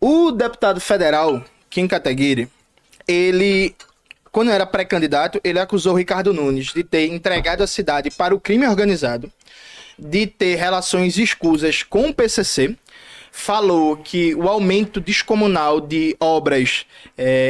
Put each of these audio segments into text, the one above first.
O deputado federal, Kim Kataguiri, ele, quando era pré-candidato, ele acusou o Ricardo Nunes de ter entregado a cidade para o crime organizado, de ter relações escusas com o PCC, falou que o aumento descomunal de obras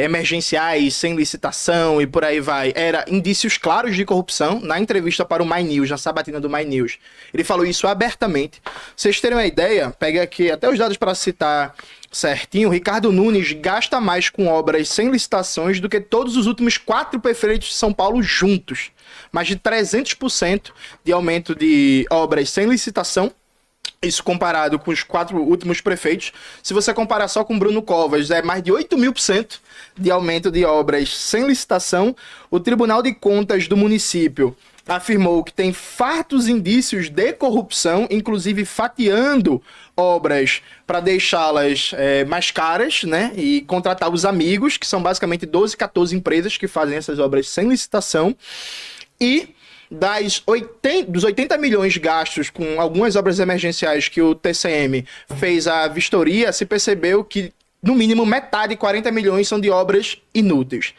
emergenciais, sem licitação e por aí vai, era indícios claros de corrupção. Na entrevista para o My News, na sabatina do My News, ele falou isso abertamente. Pra vocês terem uma ideia, pega aqui até os dados para citar certinho, o Ricardo Nunes gasta mais com obras sem licitações do que todos os últimos 4 prefeitos de São Paulo juntos. Mais de 300% de aumento de obras sem licitação. Isso comparado com os 4 últimos prefeitos. Se você comparar só com Bruno Covas, é mais de 8.000% de aumento de obras sem licitação. O Tribunal de Contas do município afirmou que tem fartos indícios de corrupção, inclusive fatiando obras para deixá-las mais caras, né? E contratar os amigos, que são basicamente 12, 14 empresas que fazem essas obras sem licitação. E dos 80 milhões gastos com algumas obras emergenciais que o TCM fez a vistoria, se percebeu que, no mínimo, metade, 40 milhões, são de obras inúteis.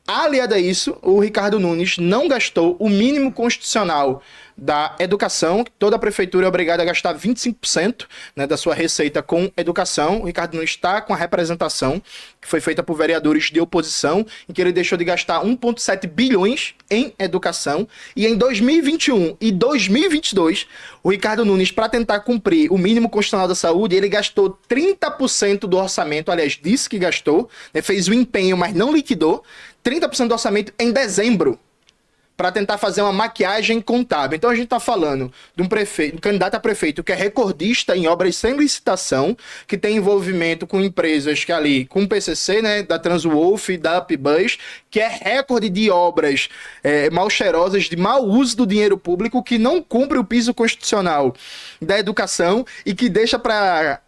Aliado a isso, o Ricardo Nunes não gastou o mínimo constitucional da educação. Toda a prefeitura é obrigada a gastar 25%, né, da sua receita com educação. O Ricardo Nunes está com a representação que foi feita por vereadores de oposição, em que ele deixou de gastar 1,7 bilhões em educação. E em 2021 e 2022, o Ricardo Nunes, para tentar cumprir o mínimo constitucional da saúde, ele gastou 30% do orçamento, aliás, disse que gastou, né, fez o empenho, mas não liquidou, 30% do orçamento em dezembro, para tentar fazer uma maquiagem contábil. Então a gente está falando de um candidato a prefeito que é recordista em obras sem licitação, que tem envolvimento com empresas que ali, com o PCC, né, da Transwolf, da Upbus, que é recorde de obras mal cheirosas, de mau uso do dinheiro público, que não cumpre o piso constitucional da educação e que deixa para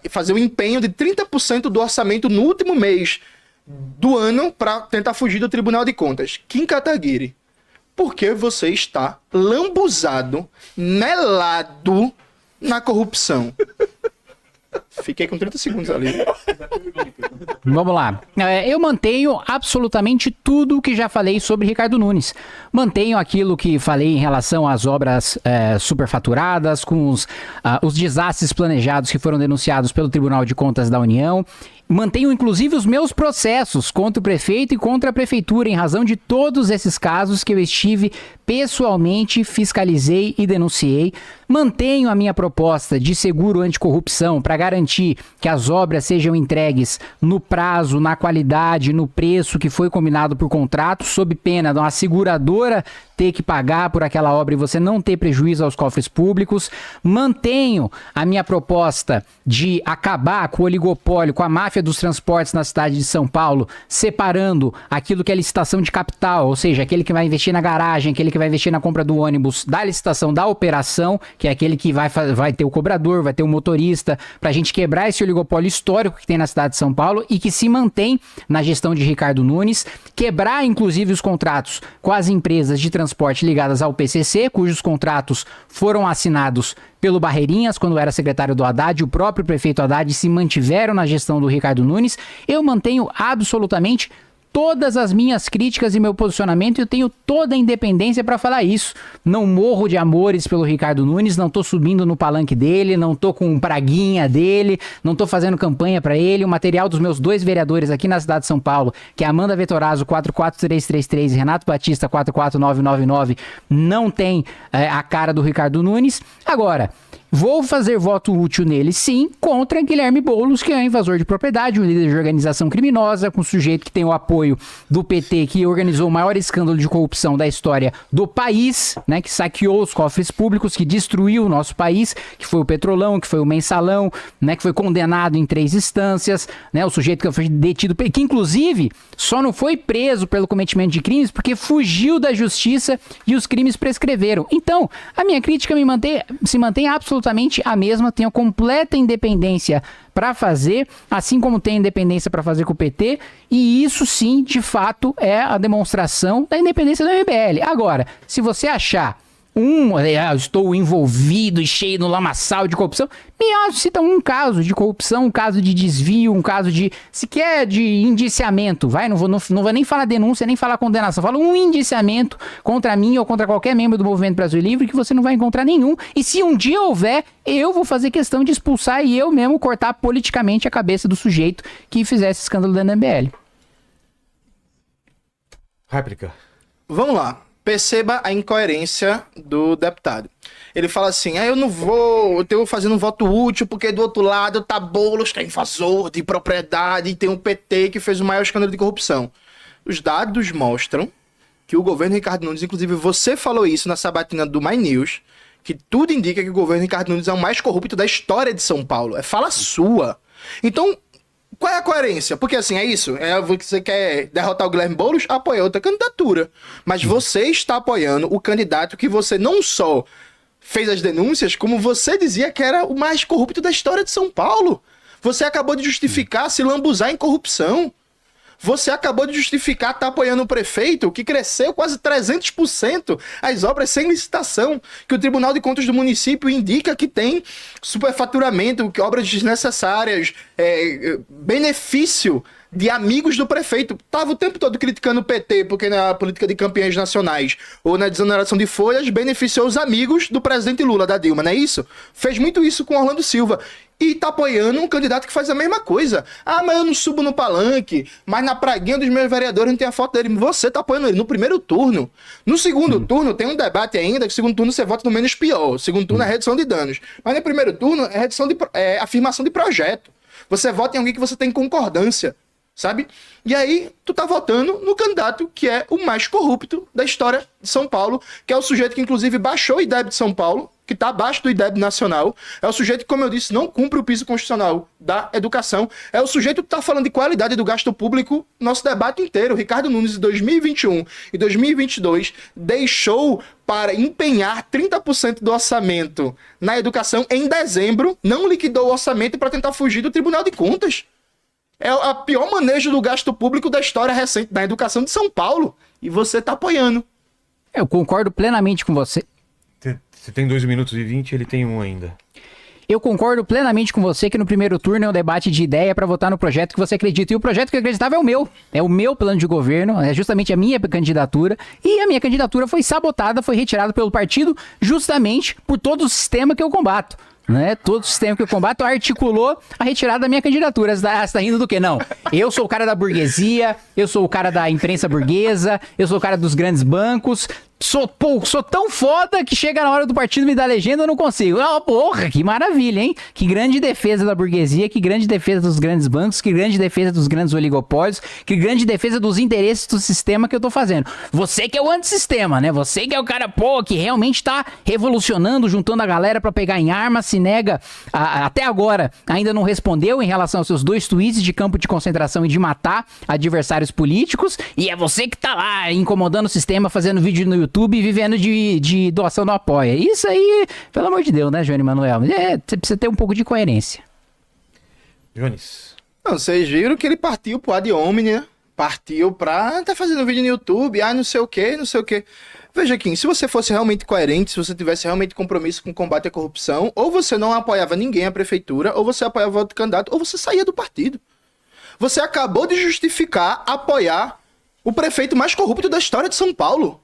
fazer o empenho de 30% do orçamento no último mês do ano para tentar fugir do Tribunal de Contas. Kim Kataguiri, por que você está lambuzado, melado na corrupção? Fiquei com 30 segundos ali. Vamos lá. Eu mantenho absolutamente tudo o que já falei sobre Ricardo Nunes. Mantenho aquilo que falei em relação às obras superfaturadas, com os desastres planejados que foram denunciados pelo Tribunal de Contas da União. Mantenho, inclusive, os meus processos contra o prefeito e contra a prefeitura, em razão de todos esses casos que eu estive pessoalmente, fiscalizei e denunciei. Mantenho a minha proposta de seguro anticorrupção para garantir que as obras sejam entregues no prazo, na qualidade, no preço que foi combinado por contrato, sob pena de uma seguradora ter que pagar por aquela obra e você não ter prejuízo aos cofres públicos. Mantenho a minha proposta de acabar com o oligopólio, com a máfia dos transportes na cidade de São Paulo, separando aquilo que é licitação de capital, ou seja, aquele que vai investir na garagem, aquele que vai investir na compra do ônibus, da licitação da operação, que é aquele que vai ter o cobrador, vai ter o motorista, para a gente quebrar esse oligopólio histórico que tem na cidade de São Paulo e que se mantém na gestão de Ricardo Nunes, quebrar inclusive os contratos com as empresas de transporte ligadas ao PCC, cujos contratos foram assinados pelo Barreirinhas, quando era secretário do Haddad, o próprio prefeito Haddad, se mantiveram na gestão do Ricardo Nunes. Eu mantenho absolutamente todas as minhas críticas e meu posicionamento, eu tenho toda a independência para falar isso. Não morro de amores pelo Ricardo Nunes, não tô subindo no palanque dele, não tô com praguinha dele, não tô fazendo campanha para ele. O material dos meus 2 vereadores aqui na cidade de São Paulo, que é Amanda Vettorazzo 44333 e Renato Batista 44999, não tem a cara do Ricardo Nunes. Agora, vou fazer voto útil nele, sim, contra Guilherme Boulos, que é um invasor de propriedade, um líder de organização criminosa, com um sujeito que tem o apoio do PT, que organizou o maior escândalo de corrupção da história do país, né, que saqueou os cofres públicos, que destruiu o nosso país, que foi o Petrolão, que foi o Mensalão, né, que foi condenado em 3 instâncias, né, o sujeito que foi detido, que inclusive só não foi preso pelo cometimento de crimes porque fugiu da justiça e os crimes prescreveram. Então, a minha crítica se mantém absolutamente a mesma, tenho completa independência para fazer, assim como tem independência para fazer com o PT, e isso sim, de fato, é a demonstração da independência do MBL. Agora, se você achar estou envolvido e cheio no lamaçal de corrupção. Me cita um caso de corrupção, um caso de desvio, um caso de, sequer de indiciamento, não vou nem falar denúncia, nem falar condenação, falo um indiciamento contra mim ou contra qualquer membro do Movimento Brasil Livre que você não vai encontrar nenhum, e se um dia houver, eu vou fazer questão de expulsar e eu mesmo cortar politicamente a cabeça do sujeito que fizesse escândalo dentro da MBL. Réplica. Vamos lá. Perceba a incoerência do deputado. Ele fala assim, eu não vou, eu estou fazendo um voto útil porque do outro lado tá Boulos, que é invasor de propriedade, e tem um PT que fez o maior escândalo de corrupção. Os dados mostram que o governo Ricardo Nunes, inclusive você falou isso na sabatina do My News, que tudo indica que o governo Ricardo Nunes é o mais corrupto da história de São Paulo. É fala sua. Então, qual é a coerência? Porque assim, é isso. Você quer derrotar o Guilherme Boulos? Apoia outra candidatura. Mas você está apoiando o candidato que você não só fez as denúncias, como você dizia que era o mais corrupto da história de São Paulo. Você acabou de justificar se lambuzar em corrupção. Você acabou de justificar estar apoiando o prefeito, que cresceu quase 300% as obras sem licitação, que o Tribunal de Contas do município indica que tem superfaturamento, que obras desnecessárias, benefício de amigos do prefeito. Tava o tempo todo criticando o PT, porque na política de campeões nacionais ou na desoneração de folhas, beneficiou os amigos do presidente Lula, da Dilma, não é isso? Fez muito isso com Orlando Silva. E tá apoiando um candidato que faz a mesma coisa. Mas eu não subo no palanque, mas na praguinha dos meus vereadores não tem a foto dele. Você tá apoiando ele no primeiro turno. No segundo turno tem um debate ainda, que no segundo turno você vota no menos pior. O segundo turno é redução de danos. Mas no primeiro turno é afirmação de projeto. Você vota em alguém que você tem concordância, sabe? E aí, tu tá votando no candidato que é o mais corrupto da história de São Paulo, que é o sujeito que, inclusive, baixou o IDEB de São Paulo, que tá abaixo do IDEB nacional. É o sujeito que, como eu disse, não cumpre o piso constitucional da educação. É o sujeito que tá falando de qualidade do gasto público nosso debate inteiro. Ricardo Nunes, em 2021 e 2022, deixou para empenhar 30% do orçamento na educação em dezembro, não liquidou o orçamento para tentar fugir do Tribunal de Contas. É o pior manejo do gasto público da história recente da educação de São Paulo. E você tá apoiando. Eu concordo plenamente com você. Você tem 2 minutos e 20, ele tem 1 ainda. Eu concordo plenamente com você que no primeiro turno é um debate de ideia para votar no projeto que você acredita. E o projeto que eu acreditava é o meu. É o meu plano de governo, é justamente a minha candidatura. E a minha candidatura foi sabotada, foi retirada pelo partido justamente por todo o sistema que eu combato. Né? Todo o sistema que eu combato articulou a retirada da minha candidatura. Você tá rindo do quê? Não. Eu sou o cara da burguesia, eu sou o cara da imprensa burguesa, eu sou o cara dos grandes bancos. Sou tão foda que chega na hora do partido me dar legenda, eu não consigo. Porra, que maravilha, hein? Que grande defesa da burguesia, que grande defesa dos grandes bancos, que grande defesa dos grandes oligopólios, que grande defesa dos interesses do sistema que eu tô fazendo. Você que é o antissistema, né? Você que é o cara, que realmente tá revolucionando, juntando a galera pra pegar em armas, se nega, até agora, ainda não respondeu em relação aos seus 2 tweets de campo de concentração e de matar adversários políticos, e é você que tá lá incomodando o sistema, fazendo vídeo no YouTube e vivendo de doação no Apoia. Isso aí, pelo amor de Deus, né, Johnny Manuel? Você precisa ter um pouco de coerência. Jones. Não, vocês viram que ele partiu pro ad hominem, né? Partiu pra tá fazendo vídeo no YouTube, não sei o que, não sei o que. Veja aqui, se você fosse realmente coerente, se você tivesse realmente compromisso com o combate à corrupção, ou você não apoiava ninguém à prefeitura, ou você apoiava outro candidato, ou você saía do partido. Você acabou de justificar apoiar o prefeito mais corrupto da história de São Paulo.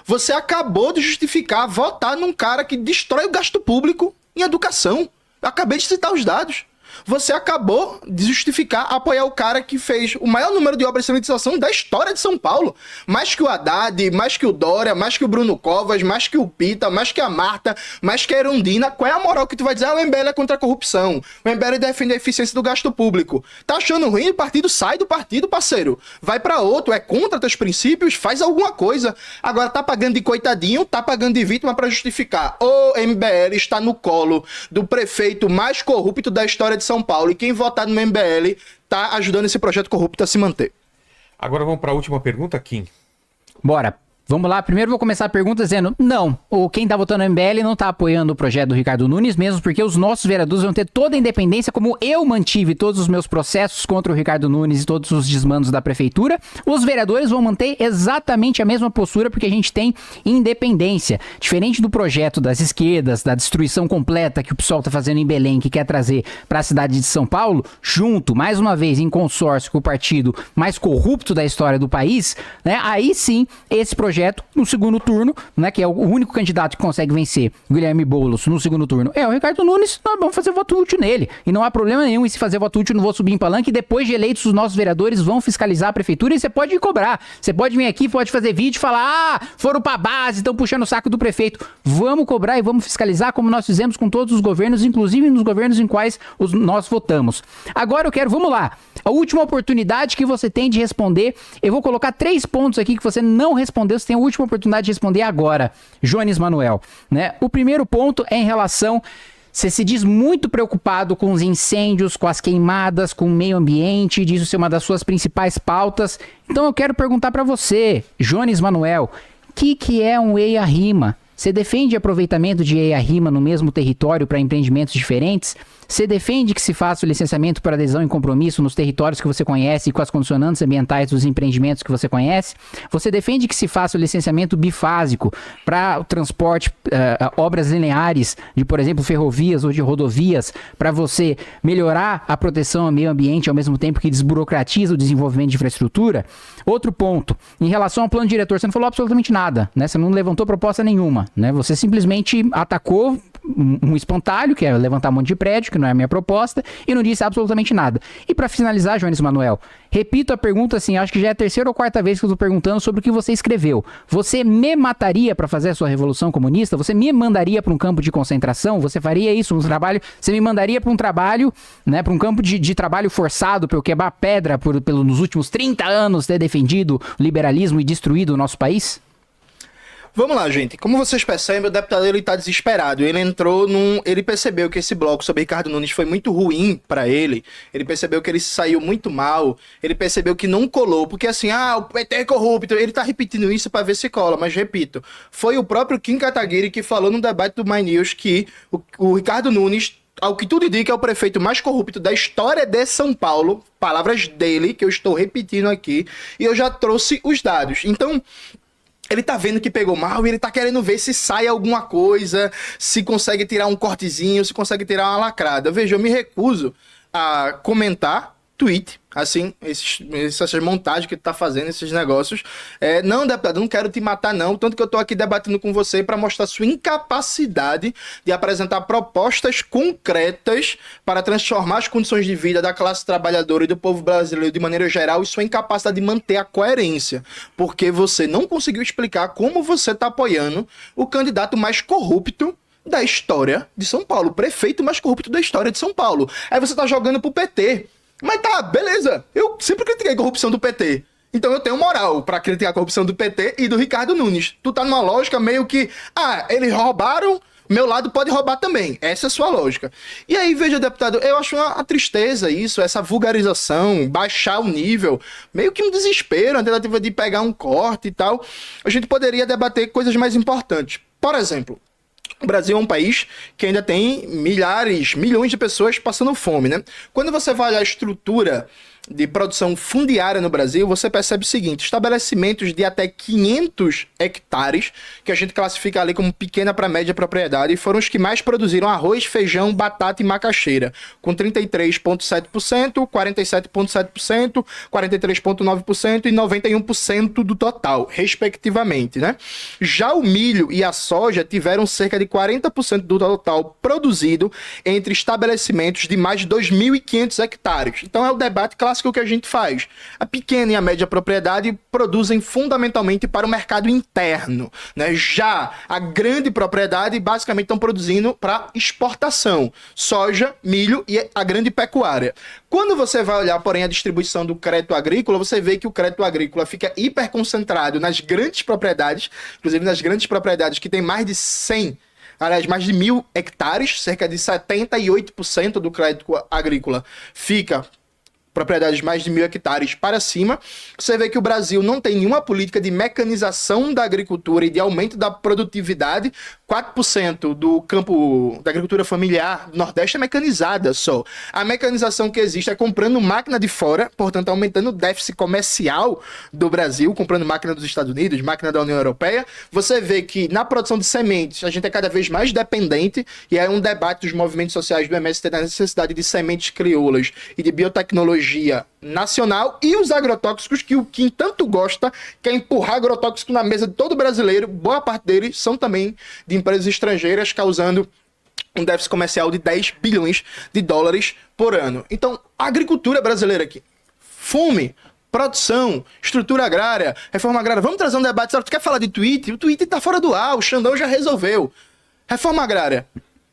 Você acabou de justificar votar num cara que destrói o gasto público em educação. Eu acabei de citar os dados. Você acabou de justificar apoiar o cara que fez o maior número de obras de sanitização da história de São Paulo. Mais que o Haddad, mais que o Dória, mais que o Bruno Covas, mais que o Pita, mais que a Marta, mais que a Erundina. Qual é a moral que tu vai dizer? O MBL é contra a corrupção. O MBL defende a eficiência do gasto público. Tá achando ruim o partido? Sai do partido, parceiro. Vai pra outro, é contra teus princípios, faz alguma coisa. Agora tá pagando de coitadinho, tá pagando de vítima pra justificar. O MBL está no colo do prefeito mais corrupto da história de São Paulo, e quem votar no MBL tá ajudando esse projeto corrupto a se manter. Agora vamos para a última pergunta, Kim. Bora. Vamos lá, primeiro vou começar a pergunta dizendo, não, quem tá votando no MBL não tá apoiando o projeto do Ricardo Nunes, mesmo porque os nossos vereadores vão ter toda a independência, como eu mantive todos os meus processos contra o Ricardo Nunes e todos os desmandos da prefeitura, os vereadores vão manter exatamente a mesma postura, porque a gente tem independência. Diferente do projeto das esquerdas, da destruição completa que o pessoal tá fazendo em Belém, que quer trazer para a cidade de São Paulo, junto, mais uma vez, em consórcio com o partido mais corrupto da história do país, né? Aí sim, esse projeto no segundo turno, né, que é o único candidato que consegue vencer Guilherme Boulos no segundo turno, é o Ricardo Nunes, nós vamos fazer voto útil nele. E não há problema nenhum em se fazer voto útil, não vou subir em palanque, e depois de eleitos os nossos vereadores vão fiscalizar a prefeitura e você pode cobrar. Você pode vir aqui, pode fazer vídeo e falar, foram pra base, estão puxando o saco do prefeito. Vamos cobrar e vamos fiscalizar como nós fizemos com todos os governos, inclusive nos governos em quais nós votamos. Agora vamos lá, a última oportunidade que você tem de responder, eu vou colocar 3 pontos aqui que você não respondeu, você tem a última oportunidade de responder agora, Jones Manuel, né? O primeiro ponto é em relação, você se diz muito preocupado com os incêndios, com as queimadas, com o meio ambiente, diz isso ser uma das suas principais pautas. Então eu quero perguntar para você, Jones Manuel, o que é um EIA-RIMA? Você defende aproveitamento de EIA-RIMA no mesmo território para empreendimentos diferentes? Você defende que se faça o licenciamento por adesão em compromisso nos territórios que você conhece e com as condicionantes ambientais dos empreendimentos que você conhece? Você defende que se faça o licenciamento bifásico para o transporte, obras lineares de, por exemplo, ferrovias ou de rodovias, para você melhorar a proteção ao meio ambiente ao mesmo tempo que desburocratiza o desenvolvimento de infraestrutura? Outro ponto, em relação ao plano diretor, você não falou absolutamente nada, né? Você não levantou proposta nenhuma, né? Você simplesmente atacou um espantalho, que é levantar um monte de prédio, que não é a minha proposta, e não disse absolutamente nada. E para finalizar, Jones Manuel, repito a pergunta assim, acho que já é a 3ª ou 4ª vez que eu tô perguntando sobre o que você escreveu. Você me mataria para fazer a sua revolução comunista? Você me mandaria para um campo de concentração? Você faria isso, um trabalho? Você me mandaria para um trabalho, né, para um campo de trabalho forçado, para eu quebrar pedra nos últimos 30 anos ter defendido o liberalismo e destruído o nosso país? Vamos lá, gente. Como vocês percebem, o deputado ele tá desesperado. Ele percebeu que esse bloco sobre Ricardo Nunes foi muito ruim para ele. Ele percebeu que ele saiu muito mal. Ele percebeu que não colou, porque assim, o PT é corrupto. Ele tá repetindo isso para ver se cola, mas repito, foi o próprio Kim Kataguiri que falou no debate do My News que o Ricardo Nunes, ao que tudo indica, é o prefeito mais corrupto da história de São Paulo. Palavras dele, que eu estou repetindo aqui, e eu já trouxe os dados. Então, ele tá vendo que pegou mal e ele tá querendo ver se sai alguma coisa, se consegue tirar um cortezinho, se consegue tirar uma lacrada. Veja, eu me recuso a comentar tweet, assim, essas montagens que tu tá fazendo, esses negócios. Não, deputado, não quero te matar não, tanto que eu tô aqui debatendo com você para mostrar sua incapacidade de apresentar propostas concretas para transformar as condições de vida da classe trabalhadora e do povo brasileiro de maneira geral e sua incapacidade de manter a coerência, porque você não conseguiu explicar como você tá apoiando o candidato mais corrupto da história de São Paulo, o prefeito mais corrupto da história de São Paulo. Aí você tá jogando pro PT. Mas tá, beleza. Eu sempre critiquei a corrupção do PT. Então eu tenho moral pra criticar a corrupção do PT e do Ricardo Nunes. Tu tá numa lógica meio que, eles roubaram, meu lado pode roubar também. Essa é a sua lógica. E aí, veja, deputado, eu acho uma tristeza isso, essa vulgarização, baixar o nível, meio que um desespero, a tentativa de pegar um corte e tal. A gente poderia debater coisas mais importantes. Por exemplo, o Brasil é um país que ainda tem milhões de pessoas passando fome, né? Quando você vai olhar a estrutura de produção fundiária no Brasil, você percebe o seguinte: estabelecimentos de até 500 hectares, que a gente classifica ali como pequena para média propriedade, foram os que mais produziram arroz, feijão, batata e macaxeira, com 33,7%, 47,7%, 43,9% e 91% do total, respectivamente, né? Já o milho e a soja tiveram cerca de 40% do total produzido entre estabelecimentos de mais de 2.500 hectares. Então é o debate clássico que a gente faz. A pequena e a média propriedade produzem fundamentalmente para o mercado interno, né? Já a grande propriedade basicamente estão produzindo para exportação. Soja, milho e a grande pecuária. Quando você vai olhar, porém, a distribuição do crédito agrícola, você vê que o crédito agrícola fica hiperconcentrado nas grandes propriedades, inclusive nas grandes propriedades que tem mais de 100, aliás, mais de 1.000 hectares, cerca de 78% do crédito agrícola fica propriedades mais de 1.000 hectares para cima, você vê que o Brasil não tem nenhuma política de mecanização da agricultura e de aumento da produtividade. 4% do campo da agricultura familiar do Nordeste é mecanizada só. A mecanização que existe é comprando máquina de fora, portanto aumentando o déficit comercial do Brasil, comprando máquina dos Estados Unidos, máquina da União Europeia. Você vê que na produção de sementes a gente é cada vez mais dependente, e é um debate dos movimentos sociais do MST da necessidade de sementes crioulas e de biotecnologia nacional, e os agrotóxicos, que o Kim tanto gosta, quer empurrar agrotóxico na mesa de todo brasileiro. Boa parte deles são também de empresas estrangeiras, causando um déficit comercial de 10 bilhões de dólares por ano. Então, a agricultura brasileira aqui, fome, produção, estrutura agrária, reforma agrária. Vamos trazer um debate. Tu quer falar de tweet? O tweet tá fora do ar, o Xandão já resolveu. Reforma agrária.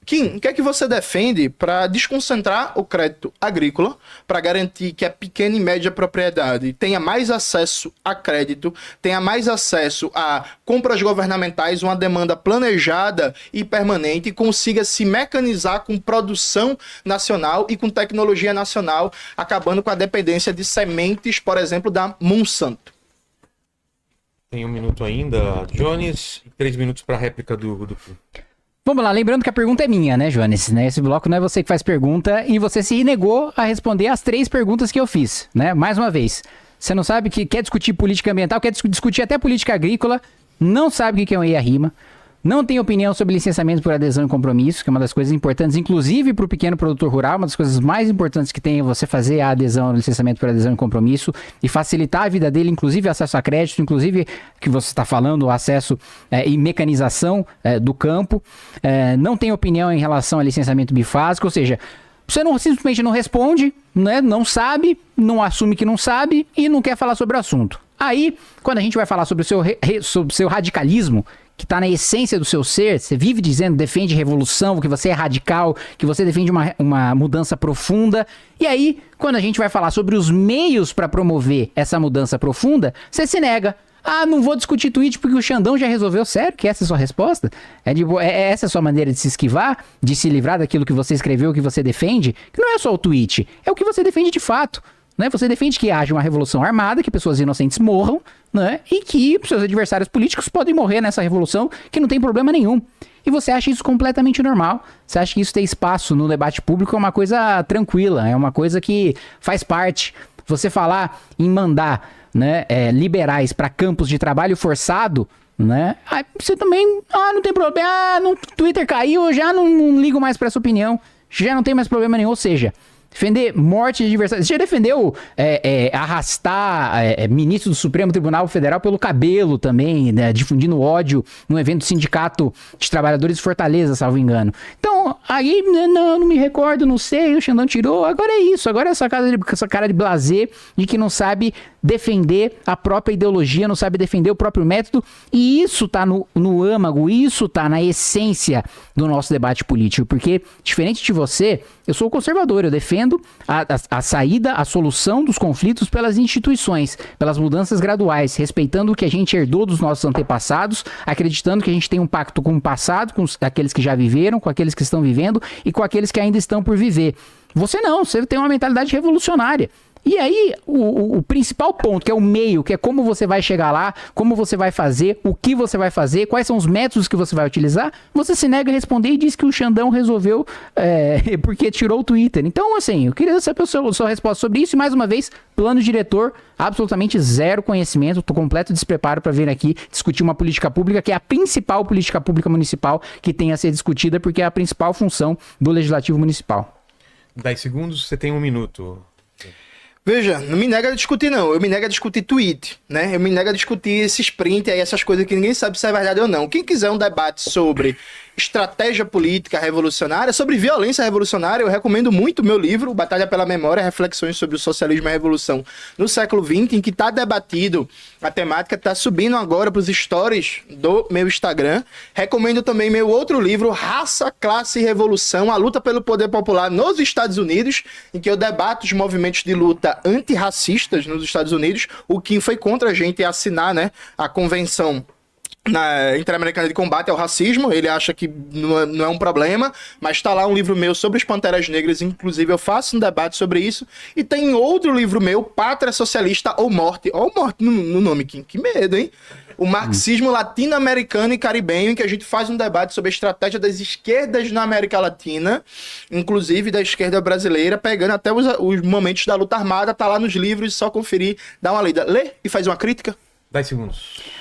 Kim, o que é que você defende para desconcentrar o crédito agrícola, para garantir que a pequena e média propriedade tenha mais acesso a crédito, tenha mais acesso a compras governamentais, uma demanda planejada e permanente, e consiga se mecanizar com produção nacional e com tecnologia nacional, acabando com a dependência de sementes, por exemplo, da Monsanto? Tem 1 minuto ainda, Jones, e 3 minutos para a réplica do... Vamos lá, lembrando que a pergunta é minha, né, Jones? Né? Esse bloco não é você que faz pergunta, e você se negou a responder as 3 perguntas que eu fiz, né? Mais uma vez, você não sabe que quer discutir política ambiental, quer discutir até política agrícola, não sabe o que é um EIA-RIMA, não tem opinião sobre licenciamento por adesão e compromisso, que é uma das coisas importantes, inclusive para o pequeno produtor rural. Uma das coisas mais importantes que tem é você fazer a adesão, o licenciamento por adesão e compromisso, e facilitar a vida dele, inclusive acesso a crédito, inclusive, que você está falando, o acesso e mecanização do campo. Não tem opinião em relação a licenciamento bifásico, ou seja, você simplesmente não responde, né? Não sabe, não assume que não sabe e não quer falar sobre o assunto. Aí, quando a gente vai falar sobre o seu radicalismo, que está na essência do seu ser, você vive dizendo, defende revolução, que você é radical, que você defende uma mudança profunda. E aí, quando a gente vai falar sobre os meios para promover essa mudança profunda, você se nega. Ah, não vou discutir tweet porque o Xandão já resolveu. Sério que essa é a sua resposta? Essa é a sua maneira de se esquivar, de se livrar daquilo que você escreveu, que você defende? Que não é só o tweet, é o que você defende de fato. Né? Você defende que haja uma revolução armada, que pessoas inocentes morram, né? E que seus adversários políticos podem morrer nessa revolução, que não tem problema nenhum. E você acha isso completamente normal. Você acha que isso ter espaço no debate público é uma coisa tranquila, é uma coisa que faz parte. Você falar em mandar, né, liberais para campos de trabalho forçado, né? Aí você também, não tem problema, no Twitter caiu, eu já não ligo mais para essa opinião, já não tem mais problema nenhum. Ou seja, defender morte de adversários. Você já defendeu arrastar ministro do Supremo Tribunal Federal pelo cabelo também, né, difundindo ódio num evento do Sindicato de Trabalhadores de Fortaleza, salvo engano. Então, aí, não me recordo, não sei, o Xandão tirou. Agora é isso, agora é essa cara de blasé, de que não sabe defender a própria ideologia, não sabe defender o próprio método, e isso tá no âmago, isso tá na essência do nosso debate político, porque, diferente de você, eu sou conservador, eu defendo a saída, a solução dos conflitos pelas instituições, pelas mudanças graduais, respeitando o que a gente herdou dos nossos antepassados, acreditando que a gente tem um pacto com o passado, com aqueles que já viveram, com aqueles que estão vivendo e com aqueles que ainda estão por viver. Você não, você tem uma mentalidade revolucionária. E aí, o principal ponto, que é o meio, que é como você vai chegar lá, como você vai fazer, o que você vai fazer, quais são os métodos que você vai utilizar, você se nega a responder e diz que o Xandão resolveu porque tirou o Twitter. Então, assim, eu queria saber a sua resposta sobre isso. E, mais uma vez, plano diretor, absolutamente zero conhecimento, estou completo despreparo para vir aqui discutir uma política pública, que é a principal política pública municipal que tem a ser discutida, porque é a principal função do Legislativo Municipal. 10 segundos, você tem 1 minuto. Veja, não me nega a discutir, não. Eu me nego a discutir tweet, né? Eu me nego a discutir esses print aí, essas coisas que ninguém sabe se é verdade ou não. Quem quiser um debate sobre estratégia política revolucionária, sobre violência revolucionária, eu recomendo muito o meu livro, Batalha pela Memória, Reflexões sobre o Socialismo e a Revolução no século XX, em que está debatido a temática, está subindo agora para os stories do meu Instagram. Recomendo também meu outro livro, Raça, Classe e Revolução, a luta pelo poder popular nos Estados Unidos, em que eu debato os movimentos de luta antirracistas nos Estados Unidos. O Kim foi contra a gente assinar, né, a convenção na Interamericana de Combate ao Racismo. Ele acha que não é um problema, mas tá lá um livro meu sobre as Panteras Negras, inclusive eu faço um debate sobre isso. E tem outro livro meu, Pátria Socialista ou Morte. Ó, Morte no nome, Kim. Que medo, hein? O marxismo latino-americano e caribenho, em que a gente faz um debate sobre a estratégia das esquerdas na América Latina, inclusive da esquerda brasileira, pegando até os momentos da luta armada, tá lá nos livros, só conferir, dá uma lida. Lê e faz uma crítica. 10 segundos.